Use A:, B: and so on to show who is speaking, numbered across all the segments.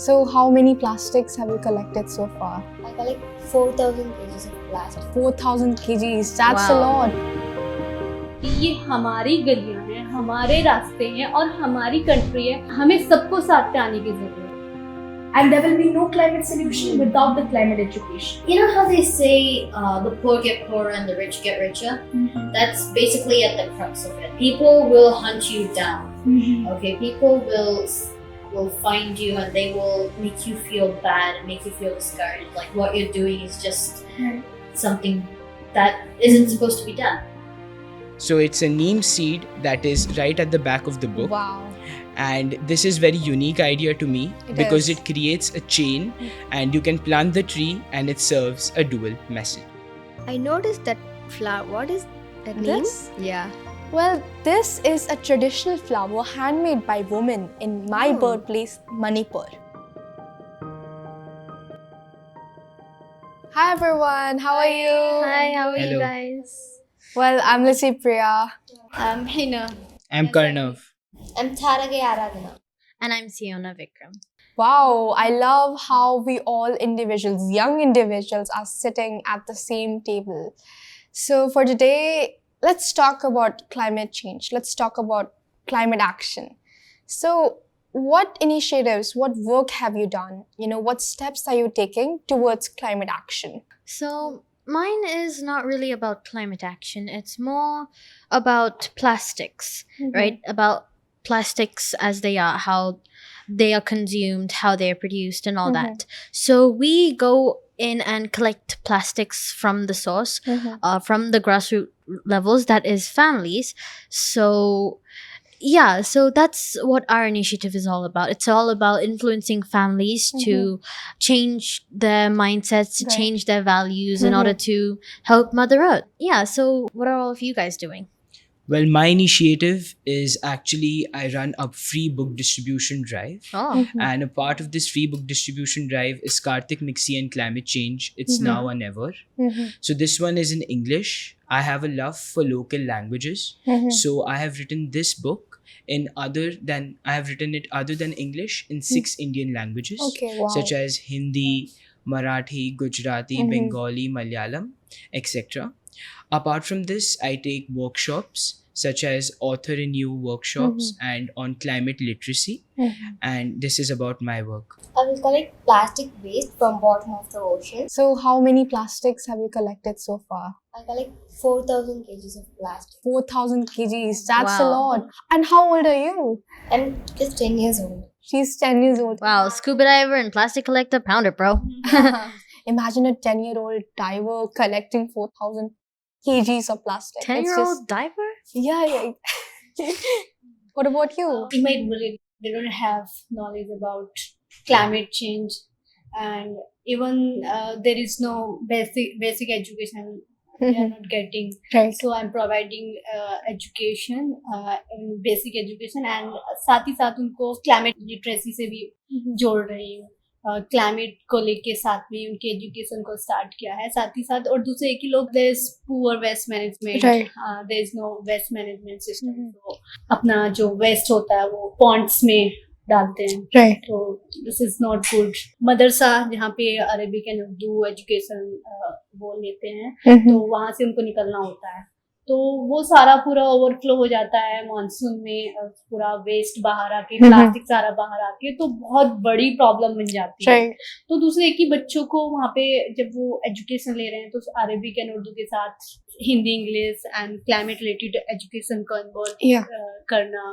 A: So how many plastics have you collected so far?
B: I collect 4,000 kgs of plastic.
A: 4,000 kgs, that's a
C: Wow.
A: lot.
D: ये हमारी गलियां हैं, हमारे रास्ते हैं और हमारी कंट्री है. हमें सबको साथ में आने की जरूरत है.
E: And there will be no climate solution without the climate education.
B: You know how they say the poor get poorer and the rich get richer? That's basically at the crux of it. People will hunt you down. Okay, people will find you and they will make you feel bad and make you feel discouraged. Like what you're doing is just something that isn't supposed to be done.
F: So it's a neem seed that is right at the back of the book.
A: Wow.
F: And this is very unique idea to me because
A: is.
F: it creates a chain and you can plant the tree and it serves a dual message.
C: I noticed that flower. What is that name?
A: This?
C: Yeah.
A: Well, this is a traditional flower handmade by women in my
C: Oh.
A: birthplace, Manipur. Hi everyone, how are you?
C: Hi, how are you
F: Hello.
C: guys?
A: Well, I'm Lissy Priya.
B: I'm Hina.
F: I'm Karnav.
B: I'm Taragay Aradhana.
C: And I'm Siona Vikram.
A: Wow, I love how we all individuals, young individuals, are sitting at the same table. So for today, let's talk about climate change. Let's talk about climate action. So what initiatives, what work have you done? What steps are you taking towards climate action?
C: So, mine is not really about climate action. It's more about plastics, right? About plastics as they are, how they are consumed, how they are produced, and all that. So, we go in and collect plastics from the source, from the grassroots levels, that is families. So, yeah, so that's what our initiative is all about. It's all about influencing families to change their mindsets, to
A: Right.
C: change their values in order to help Mother Earth. Yeah, so what are all of you guys doing?
F: Well, my initiative is actually I run a free book distribution drive.
C: Oh,
F: And a part of this free book distribution drive is Karthik Mixi and Climate Change. It's now or never. So this one is in English. I have a love for local languages. So I have written this book other than English in 6 Indian languages.
A: Okay, wow.
F: Such as Hindi, Marathi, Gujarati, Bengali, Malayalam, etc. Apart from this, I take workshops such as Author in You workshops and on climate literacy. And this is about my work.
B: I will collect plastic waste from bottom of the ocean.
A: So how many plastics have you collected so far?
B: I collect 4,000 kgs of plastic.
A: 4,000 kgs, that's a
C: Wow.
A: lot. And how old are you?
B: I'm just 10 years old.
A: She's 10 years old.
C: wow, scuba diver and plastic collector, pounder, bro.
A: Imagine a 10-year-old diver collecting 4,000 kgs of plastic. It's
C: 10-year-old diver?
A: just- Yeah. What about you?
D: In my village, they don't have knowledge about climate change, and even there is no basic education. They are not getting.
A: Right.
D: So I'm providing education, basic education, and साथ ही साथ उनको climate literacy से भी जोड़ रही हूँ. Climate को लेके साथ में उनके एजुकेशन को स्टार्ट किया है. साथ ही साथ और दूसरे एक ही लोग there is poor waste management,
A: Right.
D: There is no waste management system. तो अपना जो वेस्ट होता है वो पॉन्ड्स में डालते हैं.
A: Right.
D: तो दिस इज नॉट गुड. मदरसा जहाँ पे अरबिक एंड उर्दू एजुकेशन वो लेते हैं, तो वहां से उनको निकलना होता है. तो वो सारा पूरा ओवरफ्लो हो जाता है मानसून में. पूरा वेस्ट बाहर आके, प्लास्टिक सारा बाहर आके, तो बहुत बड़ी प्रॉब्लम बन जाती है.
A: Right.
D: तो दूसरे की बच्चों को वहाँ पे जब वो एजुकेशन ले रहे हैं तो अरबिक एंड उर्दू के साथ Hindi, English and climate related education को इन्वॉल्व
A: Yeah.
D: करना,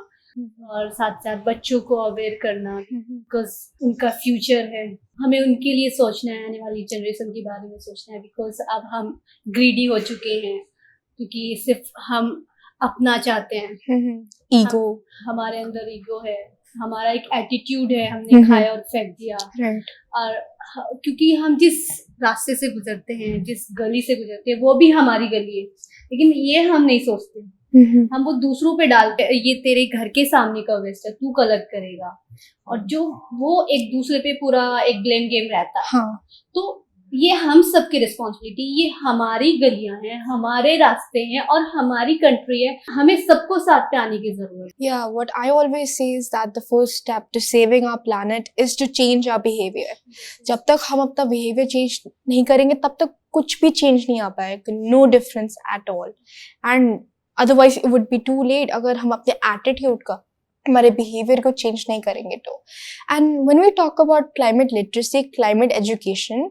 D: और साथ साथ बच्चों को अवेयर करना, बिकॉज उनका फ्यूचर है. हमें उनके लिए सोचना है, आने वाली जनरेशन के बारे में सोचना है, बिकॉज अब हम ग्रीडी हो चुके हैं क्योंकि सिर्फ हम अपना चाहते हैं.
A: Ego.
D: हमारे अंदर ईगो है, हमारा एक एटीट्यूड है, हमने खाया और फेंक दिया.
A: Right.
D: और क्योंकि हम जिस रास्ते से गुजरते हैं, जिस गली से गुजरते हैं, वो भी हमारी गली है, लेकिन ये हम नहीं सोचते. हम वो दूसरों पे डालते हैं, ये तेरे घर के सामने का वेस्ट है, तू कलेक्ट करेगा. और जो वो एक दूसरे पे पूरा एक ब्लेम गेम रहता है.
A: हाँ.
D: तो ये हम सबकी रिस्पॉन्सिबिलिटी, ये हमारी गलियां हैं, हमारे रास्ते हैं और हमारी कंट्री है, हमें सबको साथ पे आने की जरूरत है।
A: Yeah, what I always say is that the first step to saving our planet is to change our behavior. जब तक हम अपना behavior change नहीं करेंगे तब तक कुछ भी change नहीं आ पाएगा, no difference at all. And otherwise it would be too late अगर हम अपने attitude का, हमारे behavior को change नहीं करेंगे तो. And when we talk about climate literacy, climate education,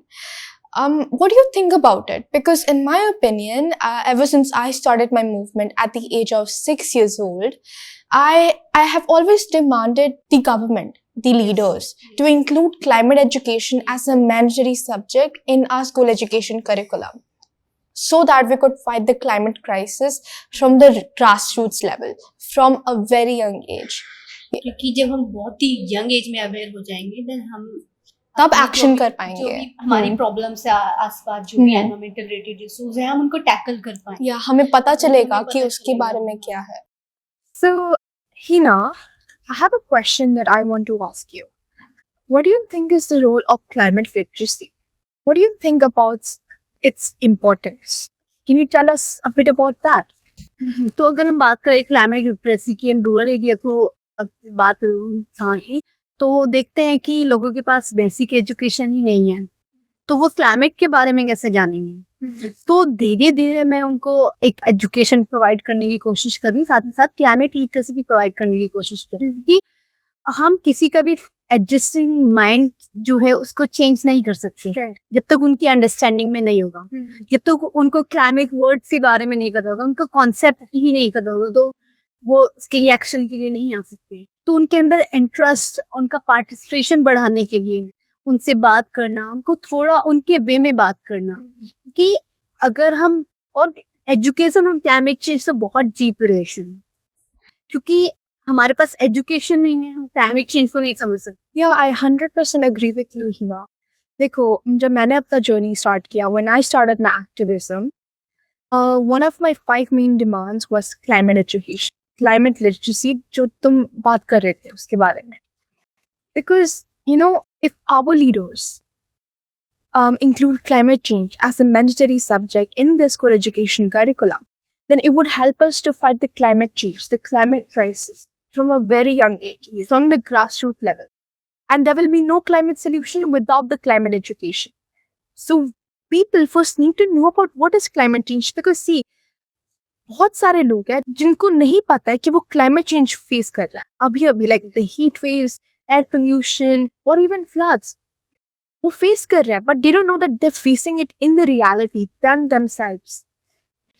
A: what do you think about it? Because in my opinion, ever since I started my movement at the age of 6 years old, I have always demanded the government, the leaders, to include climate education as a mandatory subject in our school education curriculum, so that we could fight the climate crisis from the grassroots level, from a very young age.
D: क्योंकि जब हम बहुत ही young age में aware हो जाएंगे then हम
A: तब
D: अपनी
A: एक्शन
D: जो
A: कर
D: भी-
A: पाएंगे.
D: जो भी हमारी प्रॉब्लम्स है आसपास जो भी एनवायरमेंटल रिलेटेड इश्यूज हैं हम उनको टैकल कर पाएंगे.
A: या हमें पता चलेगा
D: हमें
A: कि
D: पता
A: उसके
D: चलेगा.
A: बारे में क्या है. So, Hina, I have a question that I want to ask you. What do you think is the role of climate literacy? What do you think about its importance? Can you tell us a bit about that?
D: तो अगर हम बात करें climate literacy की and rural area को बात करें तो देखते हैं कि लोगों के पास बेसिक एजुकेशन ही नहीं है, तो वो क्लाइमेट के बारे में कैसे जानेंगे. तो धीरे धीरे मैं उनको एक एजुकेशन प्रोवाइड करने की कोशिश कर रही हूँ, साथ ही साथ क्लाइमेट लिटरेसी भी प्रोवाइड करने की कोशिश कर रही हूँ कि हम किसी का भी एडजस्टिंग माइंड जो है उसको चेंज नहीं कर सकते जब तक उनकी अंडरस्टैंडिंग में नहीं होगा, जब तक उनको क्लाइमेट वर्ड्स के बारे में नहीं पता होगा, उनका कॉन्सेप्ट ही नहीं पता होगा, तो वो उसके लिए एक्शन के लिए नहीं आ सकते. तो उनके अंदर इंटरेस्ट, उनका पार्टिसिपेशन बढ़ाने के लिए उनसे बात करना, उनको थोड़ा उनके वे में बात करना कि अगर हम, और एजुकेशन और क्लाइमेट चेंज से बहुत डीप रिलेशन, क्योंकि हमारे पास एजुकेशन नहीं है, हम क्लाइमेट चेंज को नहीं समझ सकते.
A: Yeah, I 100% agree with you, Hina. देखो, जब मैंने अपना जर्नी स्टार्ट किया, when I started my activism, one of my 5 main demands was climate education, climate literacy, जो तुम बात कर रहे थे उसके बारे में. Because, you know, if our leaders include climate change as a mandatory subject in the school education curriculum, then it would help us to fight the climate change, the climate crisis from a very young age, from the grassroots level. And there will be no climate solution without the climate education. So people first need to know about what is climate change, because see, बहुत सारे लोग हैं जिनको नहीं पता है कि वो climate change फेस कर रहा है अभी अभी, like the heat waves, air pollution, or even floods. वो फेस कर रहा है, but they don't know that they're facing it in the reality than themselves.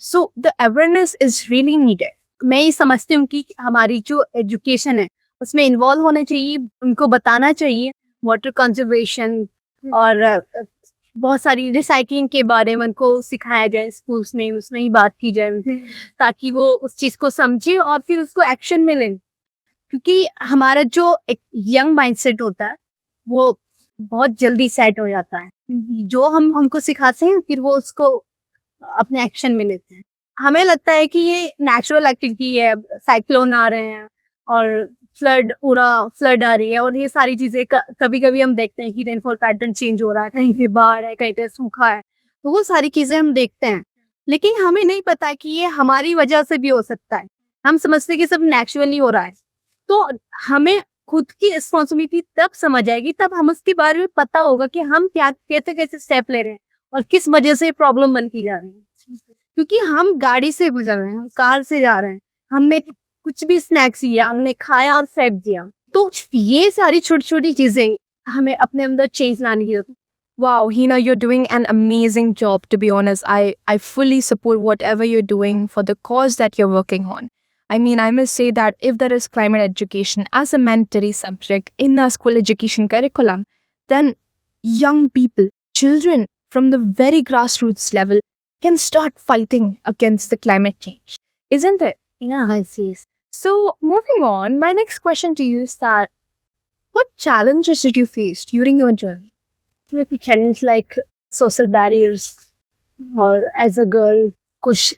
A: So the awareness is really needed.
D: मैं ये समझती हूँ कि हमारी जो एजुकेशन है उसमें इन्वॉल्व होना चाहिए, उनको बताना चाहिए वाटर कंजर्वेशन और बहुत सारी रिसाइकलिंग के बारे में उनको सिखाया जाए स्कूल्स में, उसमें ही बात की जाए ताकि वो उस चीज़ को समझे और फिर उसको एक्शन में लें. क्योंकि हमारा जो एक यंग माइंडसेट होता है वो बहुत जल्दी सेट हो जाता है, जो हम उनको सिखाते हैं फिर वो उसको अपने एक्शन में लेते हैं. हमें लगता है कि ये नेचुरल एक्टिविटी है, साइक्लोन आ रहे हैं और फ्लड आ रही है और ये सारी चीजें कभी कभी हम देखते हैं कि रेनफॉल पैटर्न चेंज हो रहा है, कहीं पे बाढ़ है, कहीं पे सूखा है, तो वो सारी चीजें हम देखते हैं, लेकिन हमें नहीं पता कि ये हमारी वजह से भी हो सकता है. हम समझते हैं कि सब नेचुरली हो रहा है, तो हमें खुद की रिस्पॉन्सिबिलिटी तब समझ आएगी, तब हम उसके बारे में पता होगा कि हम क्या कैसे कैसे स्टेप ले रहे हैं और किस वजह से प्रॉब्लम बनती जा रही है. क्योंकि हम गाड़ी से गुजर रहे हैं, हम कार से जा रहे हैं, हमने कुछ भी स्नैक्स लिया, हमने खाया और फेंक दिया, तो ये सारी छोटी छोटी चीजें हमें अपने अंदर चेंज लाने की जरूरत है.
A: Wow, Hina, you're doing an amazing job, to be honest. I fully support whatever you're doing for the cause that you're working on. I mean, I must say that if there is climate education as a mandatory subject in the school education curriculum, then young people, children from the very grassroots level can start fighting against the climate change. Isn't it?
D: Yeah, I see.
A: So, moving on, my next question to you is that what challenges did you face during your journey?
D: Maybe challenge like social barriers, or as a girl, कुछ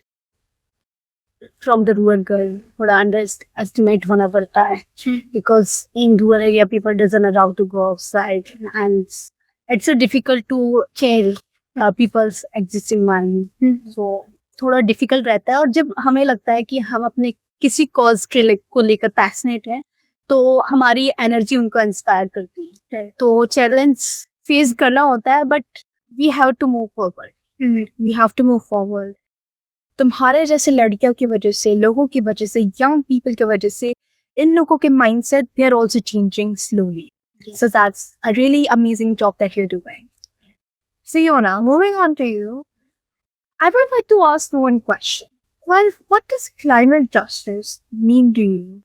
D: from the rural girl, थोड़ा underestimate होना पड़ता है, because in rural area people doesn't allow to go outside and it's so difficult to change people's existing one, so थोड़ा difficult रहता है। और जब हमें लगता है कि हम अपने किसी कॉज को लेकर पैशनेट है, तो हमारी एनर्जी उनको इंस्पायर करती है। तो चैलेंज फेस करना होता है, but we have to move forward, we have to move forward. तुम्हारे जैसे लड़कियों की वजह से, लोगों की वजह से, यंग पीपल की वजह से, इन लोगों के mindset they are also changing slowly. So that's a really amazing job that you're doing. Siona, moving on to you, I would like to ask one question. Well, what does climate justice mean to you?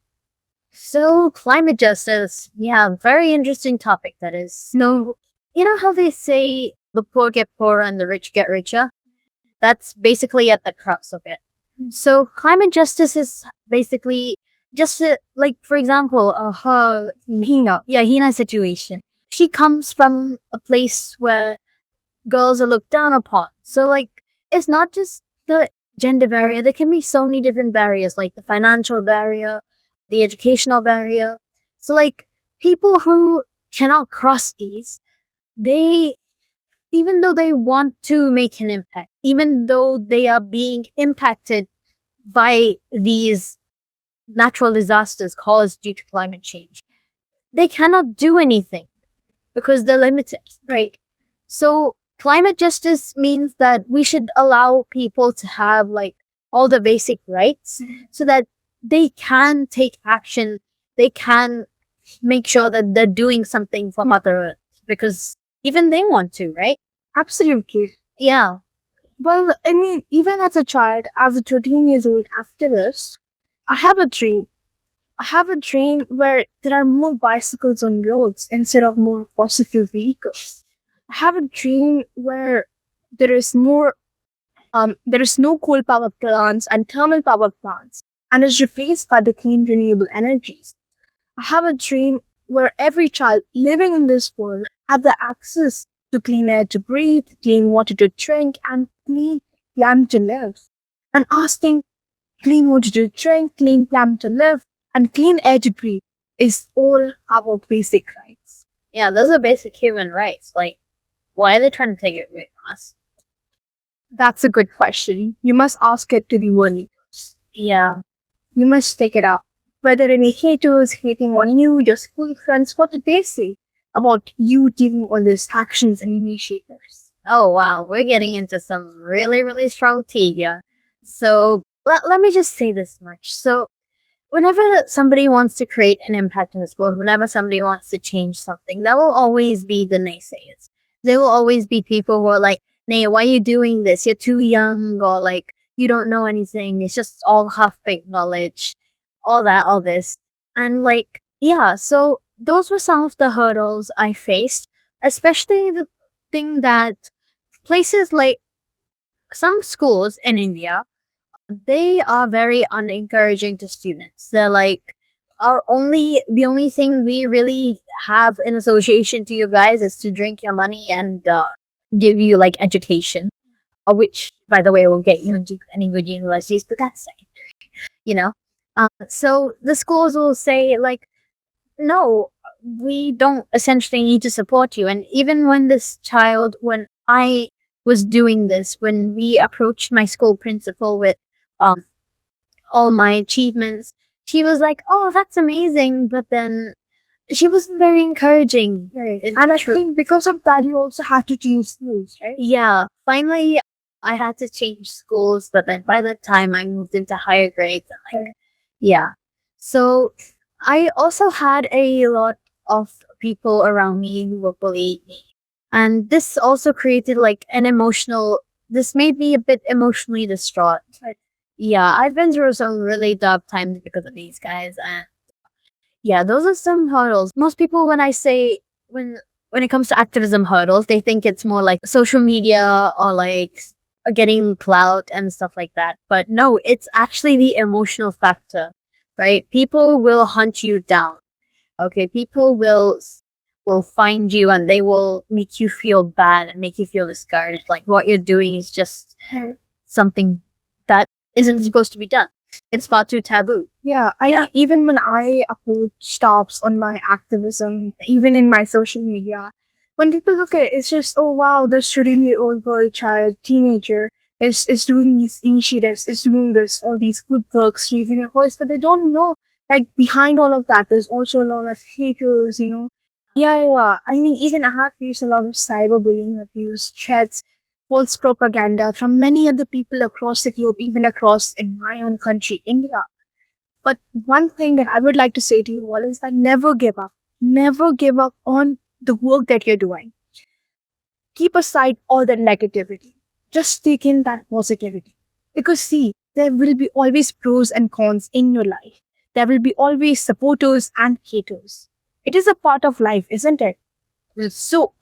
C: So, climate justice, yeah, very interesting topic that is. No, you know how they say the poor get poorer and the rich get richer? That's basically at the crux of it. So, climate justice is basically just like, for example, her Hina situation. She comes from a place where girls are looked down upon. So, like, it's not just the gender barrier. There can be so many different barriers, like the financial barrier, the educational barrier. So, like, people who cannot cross these, they, even though they want to make an impact, even though they are being impacted by these natural disasters caused due to climate change, they cannot do anything because they're limited, right? So, climate justice means that we should allow people to have like all the basic rights so that they can take action, they can make sure that they're doing something for Mother Earth because even they want to, right?
D: Absolutely.
C: Yeah.
D: Well, I mean, even as a child, as a 13 years old activist, I have a dream. I have a dream where there are more bicycles on roads instead of more fossil fuel vehicles. I have a dream where there is no coal power plants and thermal power plants, and is replaced by the clean renewable energies. I have a dream where every child living in this world have the access to clean air to breathe, clean water to drink, and clean land to live. And asking clean water to drink, clean land to live, and clean air to breathe is all our basic rights.
C: Yeah, those are basic human rights. Like, why are they trying to take it away from us?
D: That's a good question. You must ask it to the world leaders.
C: Yeah.
D: You must take it up. Whether any haters hating on you, your school friends, what did they say about you taking all these actions and initiators?
C: Oh, wow. We're getting into some really, really strong tea here. So, let me just say this much. So, whenever somebody wants to create an impact in this world, whenever somebody wants to change something, there will always be the naysayers. There will always be people who are like, "Nay, why are you doing this? You're too young," or like, "You don't know anything. It's just all half-baked knowledge," all that, all this. And like, yeah, so those were some of the hurdles I faced, especially the thing that places like some schools in India, they are very unencouraging to students. They're like, the only thing we really have in association to you guys is to drink your money and give you like education, which, by the way, will get you into any good universities, but that's secondary, you know? So the schools will say like, no, we don't essentially need to support you. And even when I was doing this, when we approached my school principal with all my achievements, she was like, "Oh, that's amazing," but then she wasn't very encouraging.
D: Right. And I think because of that, you also had to change schools, right?
C: Yeah, finally I had to change schools, but then by that time I moved into higher grades and like, yeah. So I also had a lot of people around me who were bullying me. And this also created like this made me a bit emotionally distraught.
D: Right.
C: Yeah, I've been through some really dark times because of these guys, and yeah, those are some hurdles. Most people, when it comes to activism hurdles, they think it's more like social media or like getting clout and stuff like that. But no, it's actually the emotional factor, right? People will hunt you down. Okay, people will find you and they will make you feel bad and make you feel discouraged. Like what you're doing is just something that isn't supposed to be done. It's far too taboo.
D: Yeah, even when I upload stops on my activism, even in my social media,
E: when people look at it, it's just, oh wow, this 13-year-old girl, child, teenager is doing these initiatives, is doing this, all these good works, raising her voice, but they don't know, like, behind all of that, there's also a lot of haters, you know. Yeah. I mean, even I have faced a lot of cyberbullying abuse, threats, false propaganda from many other people across the globe, even across in my own country, India. But one thing that I would like to say to you all is that never give up. Never give up on the work that you're doing. Keep aside all the negativity. Just take in that positivity. Because see, there will be always pros and cons in your life. There will be always supporters and haters. It is a part of life, isn't it? So,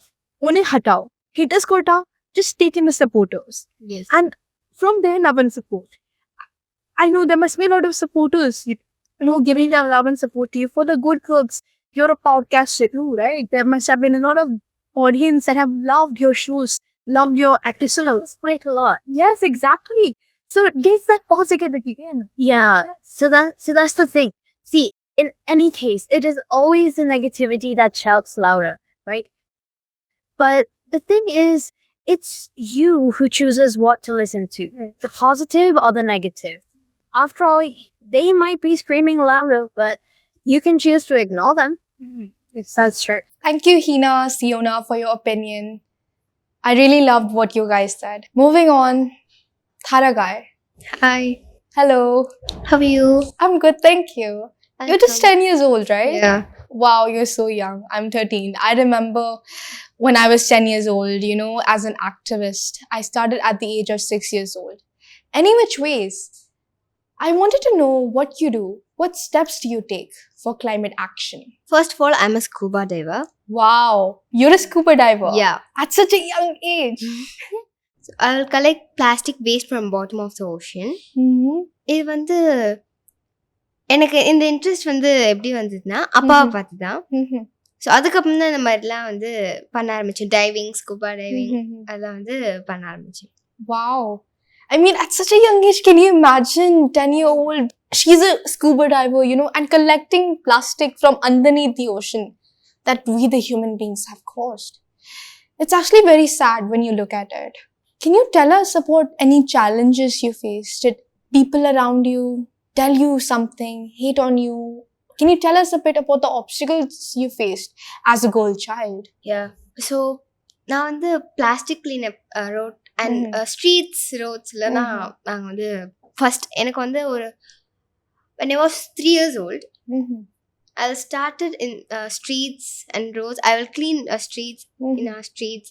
E: unhe hatao. Haters ko hatao. Just take in the supporters.
C: Yes.
E: And from there, love and support. I know there must be a lot of supporters, you know, giving their love and support to you for the good works. You're a podcaster too, right? There must have been a lot of audience that have loved your shows, loved your episodes quite a lot. Yes, exactly. So get that positivity in.
G: Yeah. So that's the thing. See, in any case, it is always the negativity that shouts louder, right? But the thing is, it's you who chooses what to listen to, the positive or the negative. After all, they might be screaming louder, but you can choose to ignore them.
E: Yes, that's true.
A: Thank you, Hina, Siona, for your opinion. I really loved what you guys said. Moving on, Tharagai.
H: Hi,
A: Hello.
H: how are you?
A: I'm good, thank you. You're just 10 years old, right?
H: Yeah.
A: Wow, you're so young. I'm 13. I remember when I was 10 years old, you know, as an activist, I started at the age of 6 years old. Any which ways, I wanted to know what you do. What steps do you take for climate action?
H: First of all, I'm a scuba diver.
A: Wow, you're a scuba diver.
H: Yeah.
A: At such a young age.
H: So I'll collect plastic waste from bottom of the ocean.
A: Mm-hmm.
H: இது வந்து எனக்கு இந்த interest வந்து எப்படி வந்ததுன்னா அப்பாவை பார்த்து தான்.
A: Mm-hmm.
H: ஸோ அதுக்கப்புறம் தான் இந்த மாதிரிலாம் வந்து பண்ண ஆரம்பிச்சேன். Diving, scuba diving
A: Mm-hmm.
H: அதெல்லாம் வந்து பண்ண ஆரம்பிச்சேன்.
A: Wow. I mean, at such a young age, can you imagine 10-year-old? She's a scuba diver, you know, and collecting plastic from underneath the ocean that we, the human beings, have caused. It's actually very sad when you look at it. Can you tell us about any challenges you faced? Did people around you tell you something, hate on you? Can you tell us a bit about the obstacles you faced as a girl child?
H: So நான் வந்து plastic cleanup road and streets ரோட்ஸில் தான் நாங்கள் வந்து first எனக்கு வந்து ஒரு when I was 3 years old, I started in streets and roads. I will clean streets in our streets.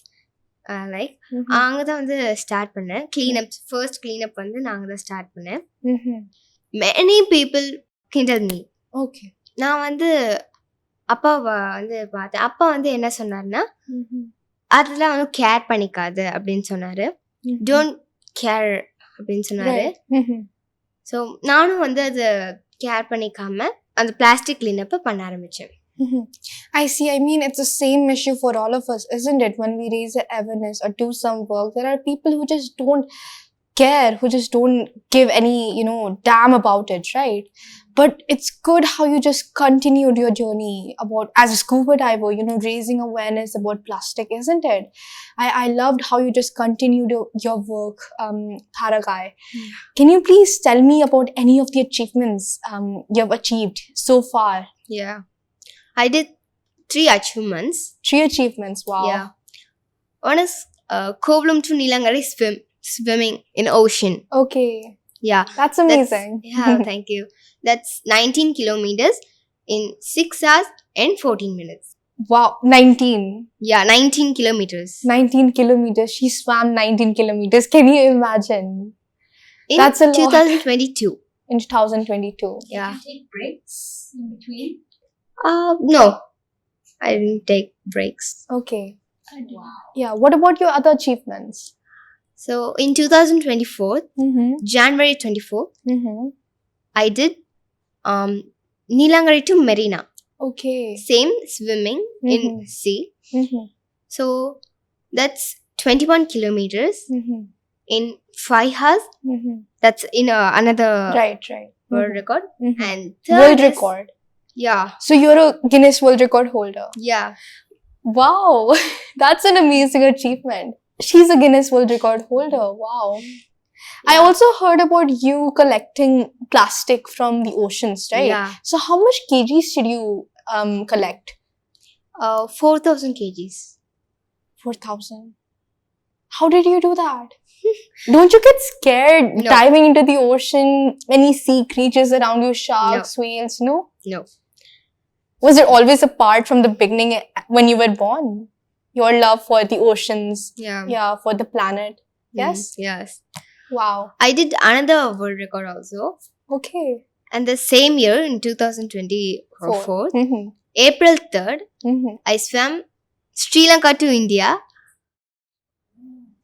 H: Like அங்கே தான் வந்து ஸ்டார்ட் பண்ணேன். கிளீனப் ஃபர்ஸ்ட் கிளீனப் வந்து நான் அங்கே தான் ஸ்டார்ட் பண்ணேன். many people hinted me.
A: Okay.
H: நான் வந்து அப்பாவை வந்து பார்த்தேன். அப்பா வந்து என்ன சொன்னார்னா, அதெல்லாம் வந்து கேர் பண்ணிக்காது அப்படின்னு சொன்னாரு. டோன்ட் கேர் அப்படின்னு சொன்னாரு. ஸோ நானும் வந்து அதை கேர் பண்ணிக்காம அந்த பிளாஸ்டிக் கிளீனப்பை பண்ண ஆரம்பித்தேன்.
A: I see. I mean, it's the same issue for all of us, isn't it? When we raise awareness or do some work, there are people who just don't care, who just don't give any, you know, damn about it, right? But it's good how you just continued your journey about, as a scuba diver, you know, raising awareness about plastic, isn't it? I loved how you just continued your work, Tharagai. Can you please tell me about any of the achievements you have achieved so far?
H: Yeah. I did 3 achievements.
A: 3 achievements, wow.
H: Yeah. One is Kovalam to Nilangari swimming in ocean.
A: Okay.
H: Yeah.
A: That's amazing.
H: Yeah, thank you. That's 19 kilometers in 6 hours and 14 minutes.
A: Wow, 19.
H: Yeah, 19 kilometers.
A: 19 kilometers. She swam 19 kilometers. Can you imagine?
H: In
A: That's a lot.
H: 2022.
A: In 2022.
H: Yeah.
D: You take breaks in between.
H: No. I didn't take breaks.
A: Okay. Yeah. What about your other achievements?
H: So in 2024,
A: Mm-hmm.
H: January 24,
A: Mm-hmm.
H: I did Nilangari to Marina.
A: Okay.
H: Same swimming in
A: Mhm.
H: sea.
A: Mm-hmm.
H: So that's 21 kilometers
A: Mm-hmm.
H: in 5 hours.
A: Mm-hmm.
H: That's in another
A: Right.
H: world record.
A: Mm-hmm.
H: And third
A: World
H: is-
A: record.
H: Yeah.
A: So you're a Guinness World Record holder.
H: Yeah.
A: Wow, that's an amazing achievement. She's a Guinness World Record holder. Wow. I also heard about you collecting plastic from the oceans, right?
H: Yeah.
A: So how much kgs did you collect?
H: 4,000 kgs.
A: 4,000. How did you do that? Don't you get scared
H: No.
A: diving into the ocean? Any sea creatures around you, sharks, whales? No?
H: No.
A: Was it always a part from the beginning when you were born? Your love for the oceans,
H: Yeah.
A: for the planet. Yes?
H: Yes.
A: Wow.
H: I did another world record also.
A: Okay.
H: And the same year in 2024,
A: Mm-hmm.
H: April 3rd,
A: Mm-hmm.
H: I swam Sri Lanka to India.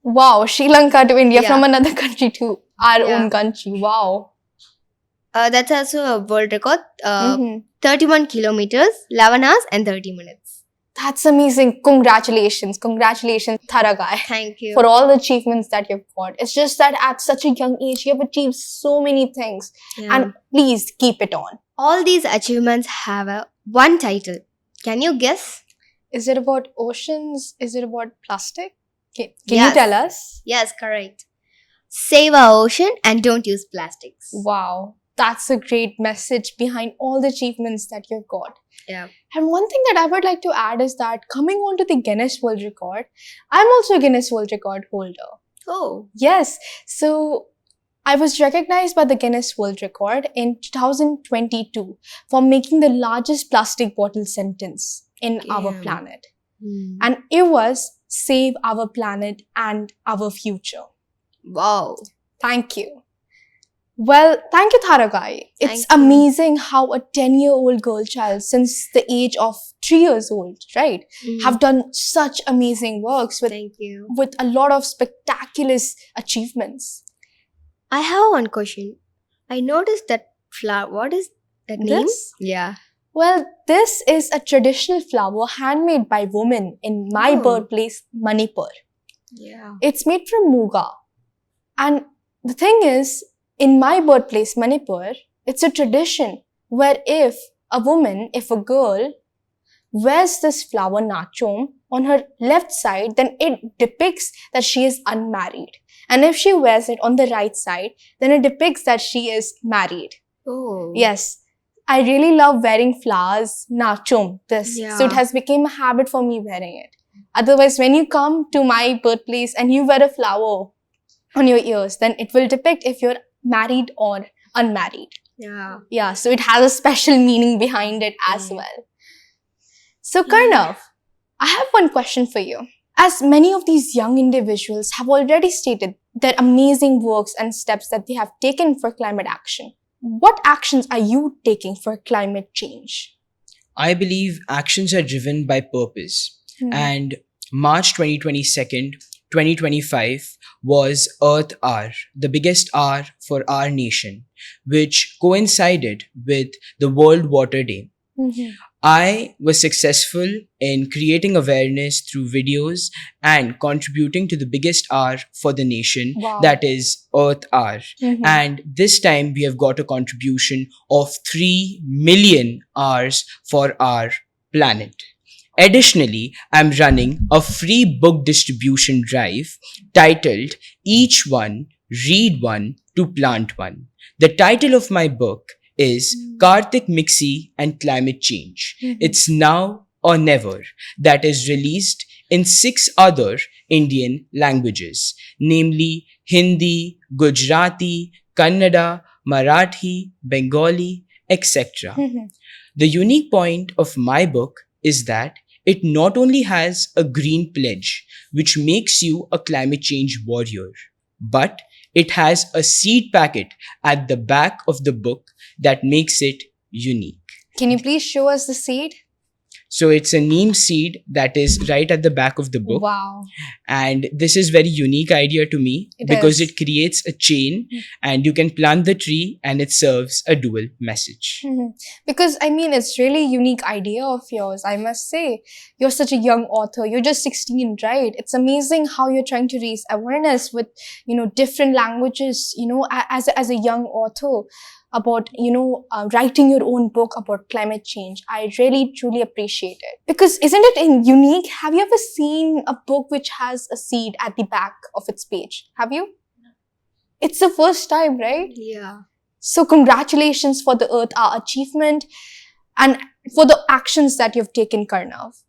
A: Wow, Sri Lanka to India
H: Yeah.
A: from another country to our
H: Yeah.
A: own country. Wow.
H: That's also a world record.
A: Mhm.
H: 31 kilometers, 11 hours and 30 minutes.
A: That's amazing. Congratulations. Congratulations, Tharagai,
H: Thank you.
A: for all the achievements that you've got. It's just that at such a young age, you have achieved so many things.
H: Yeah.
A: And please keep it on.
H: all these achievements have a one title. Can you guess?
A: Is it about oceans? Is it about plastic? Can
H: Yes.
A: you tell us?
H: Yes, correct. Save our ocean and don't use plastics.
A: Wow. That's a great message behind all the achievements that you've got.
H: Yeah.
A: And one thing that I would like to add is that coming on to the Guinness World Record, I'm also a Guinness World Record holder.
H: Oh.
A: Yes. So I was recognized by the Guinness World Record in 2022 for making the largest plastic bottle sentence in our
H: Damn.
A: planet.
H: Hmm.
A: And it was Save Our Planet and Our Future.
H: Wow.
A: Thank you. Well, thank you, Tharagai. It's
H: Thank you.
A: amazing how a 10-year-old girl child, since the age of 3 years old, right, have done such amazing works
H: Thank you.
A: with a lot of spectacular achievements.
H: I have one question. I noticed that flower. What is that name?
A: This?
H: Yeah.
A: Well, this is a traditional flower handmade by women in my
H: Oh.
A: birthplace, Manipur.
H: Yeah.
A: It's made from muga. And the thing is, in my birthplace, Manipur, it's a tradition where if a girl wears this flower nachom on her left side, then it depicts that she is unmarried. And if she wears it on the right side, then it depicts that she is married.
H: Oh.
A: Yes. I really love wearing flowers, nachom, this.
H: Yeah.
A: So it has become a habit for me wearing it. Otherwise, when you come to my birthplace and you wear a flower on your ears, then it will depict if you're married or unmarried.
H: Yeah.
A: Yeah, so it has a special meaning behind it as well. So Karnav, I have one question for you. As many of these young individuals have already stated their amazing works and steps that they have taken for climate action, what actions are you taking for climate change?
F: I believe actions are driven by purpose. And March 2025 was Earth Hour, the biggest hour for our nation, which coincided with the World Water Day. I was successful in creating awareness through videos and contributing to the biggest hour for the nation,
A: Wow.
F: that is Earth Hour.
A: Mhm.
F: And this time we have got a contribution of 3 million hours for our planet. Additionally, I'm running a free book distribution drive titled Each One, Read One to Plant One. The title of my book is Karthik Mixi and Climate Change. It's Now or Never, that is released in 6 other Indian languages, namely Hindi, Gujarati, Kannada, Marathi, Bengali, etc. The unique point of my book is that it not only has a green pledge, which makes you a climate change warrior, but it has a seed packet at the back of the book that makes it unique.
A: Can you please show us the seed?
F: So it's a neem seed that is right at the back of the book.
A: Wow.
F: And this is very unique idea to me
A: It
F: because
A: is.
F: it creates a chain and you can plant the tree and it serves a dual message.
A: Because I mean, it's really unique idea of yours. I must say, you're such a young author. You're just 16, right? It's amazing how you're trying to raise awareness with, different languages, as a young author. about, writing your own book about climate change. I really, truly appreciate it. Because isn't it unique? Have you ever seen a book which has a seed at the back of its page? Have you? It's the first time, right?
H: Yeah.
A: So congratulations for the Earth Hour achievement and for the actions that you've taken, Karnav.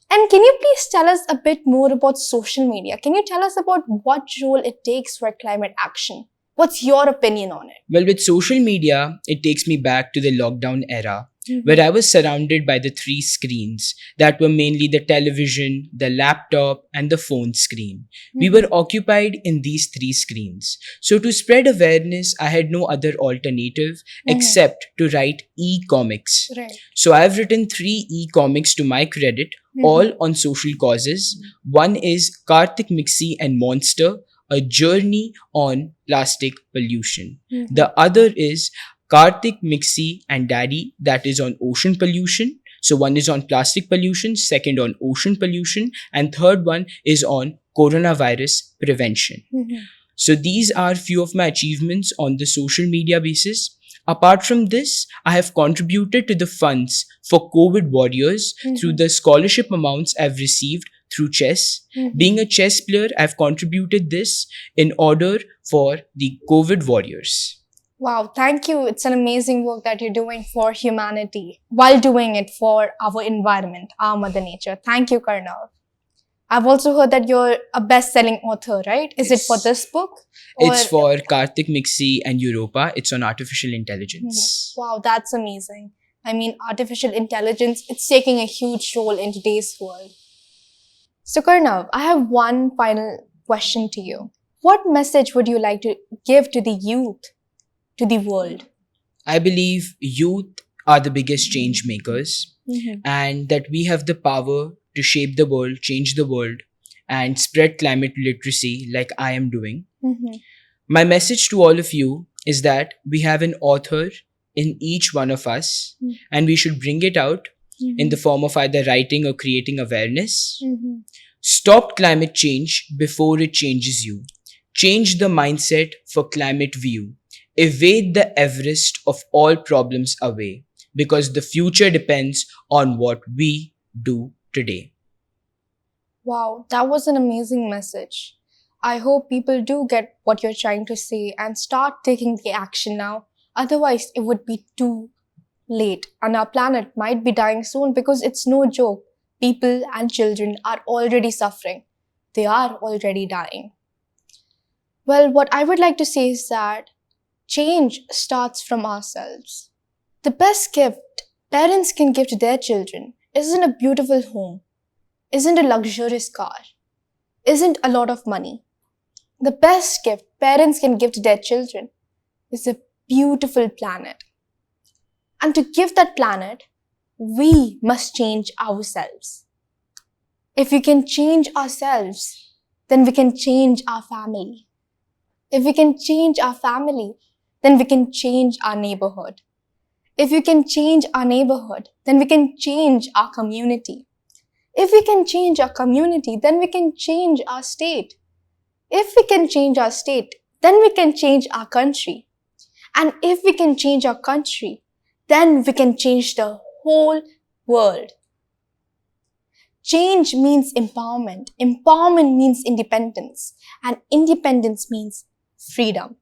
A: And can you please tell us a bit more about social media? Can you tell us about what role it takes for climate action? What's your opinion on it?
F: Well, with social media, it takes me back to the lockdown era, where I was surrounded by the three screens that were mainly the television, the laptop, and the phone screen. We were occupied in these three screens. So to spread awareness, I had no other alternative except to write e-comics.
A: Right.
F: So I've written 3 e-comics to my credit, all on social causes. One is Karthik Mixi and Monster, a journey on plastic pollution. The other is Karthik Mixi and Daddy, that is on ocean pollution. So one is on plastic pollution, second on ocean pollution, and third one is on coronavirus prevention. So these are few of my achievements on the social media basis. Apart from this, I have contributed to the funds for COVID warriors through the scholarship amounts I've received through chess. Being a chess player, I've contributed this in order for the COVID warriors.
A: Wow, thank you. It's an amazing work that you're doing for humanity while doing it for our environment, our Mother Nature. Thank you, Karnav. I've also heard that you're a best-selling author, right? Is it for this book?
F: It's for Karthik Mixi and Europa. It's on artificial intelligence.
A: Wow, that's amazing. I mean, artificial intelligence, it's taking a huge role in today's world. So Karnav, I have one final question to you. What message would you like to give to the youth, to the world?
F: I believe youth are the biggest change makers, and that we have the power to shape the world, change the world, and spread climate literacy like I am doing. My message to all of you is that we have an author in each one of us, and we should bring it out in the form of either writing or creating awareness. Stop climate change before it changes you. Change the mindset for climate view. Evade the Everest of all problems away, because the future depends on what we do today.
A: Wow, that was an amazing message. I hope people do get what you're trying to say and start taking the action now. Otherwise, it would be too late and our planet might be dying soon, because it's no joke. People and children are already suffering. They are already dying. Well, what I would like to say is that change starts from ourselves. The best gift parents can give to their children isn't a beautiful home, isn't a luxurious car, isn't a lot of money. The best gift parents can give to their children is a beautiful planet. And to give that planet, we must change ourselves. If we can change ourselves, then we can change our family. If we can change our family, then we can change our neighborhood. If we can change our neighborhood, then we can change our community. If we can change our community, then we can change our state. If we can change our state, then we can change our country. And if we can change our country, then we can change the whole world. Change means empowerment. Empowerment means independence. And independence means freedom.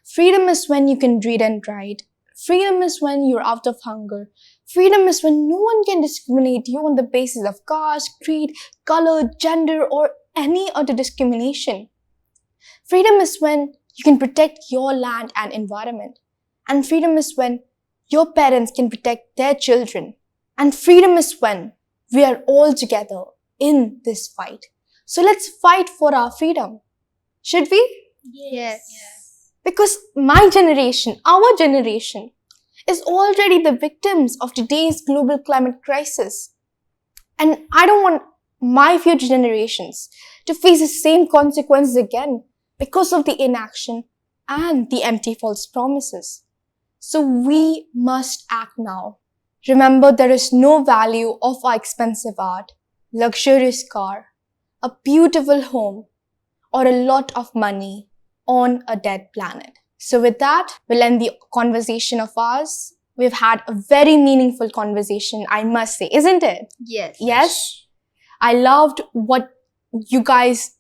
A: Freedom is when you can read and write. Freedom is when you're out of hunger. Freedom is when no one can discriminate you on the basis of caste, creed, color, gender, or any other discrimination. Freedom is when you can protect your land and environment. And freedom is when your parents can protect their children. And freedom is when we are all together in this fight. So let's fight for our freedom. Should we?
H: Yes.
A: Because my generation, our generation, is already the victims of today's global climate crisis. And I don't want my future generations to face the same consequences again because of the inaction and the empty false promises. So we must act now. Remember, there is no value of our expensive art, luxurious car, a beautiful home, or a lot of money on a dead planet. So with that, we'll end the conversation of ours. We've had a very meaningful conversation, I must say, isn't it?
H: Yes.
A: Yes? I loved what you guys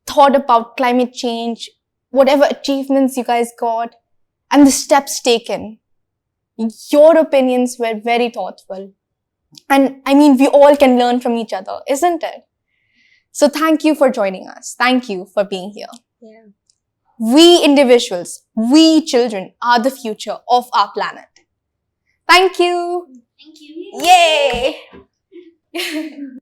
A: thought about climate change, whatever achievements you guys got, and the steps taken. Your opinions were very thoughtful. And I mean, we all can learn from each other, isn't it? So thank you for joining us. Thank you for being here.
H: Yeah.
A: We individuals, we children are the future of our planet. Thank you.
B: Thank you.
A: Yay!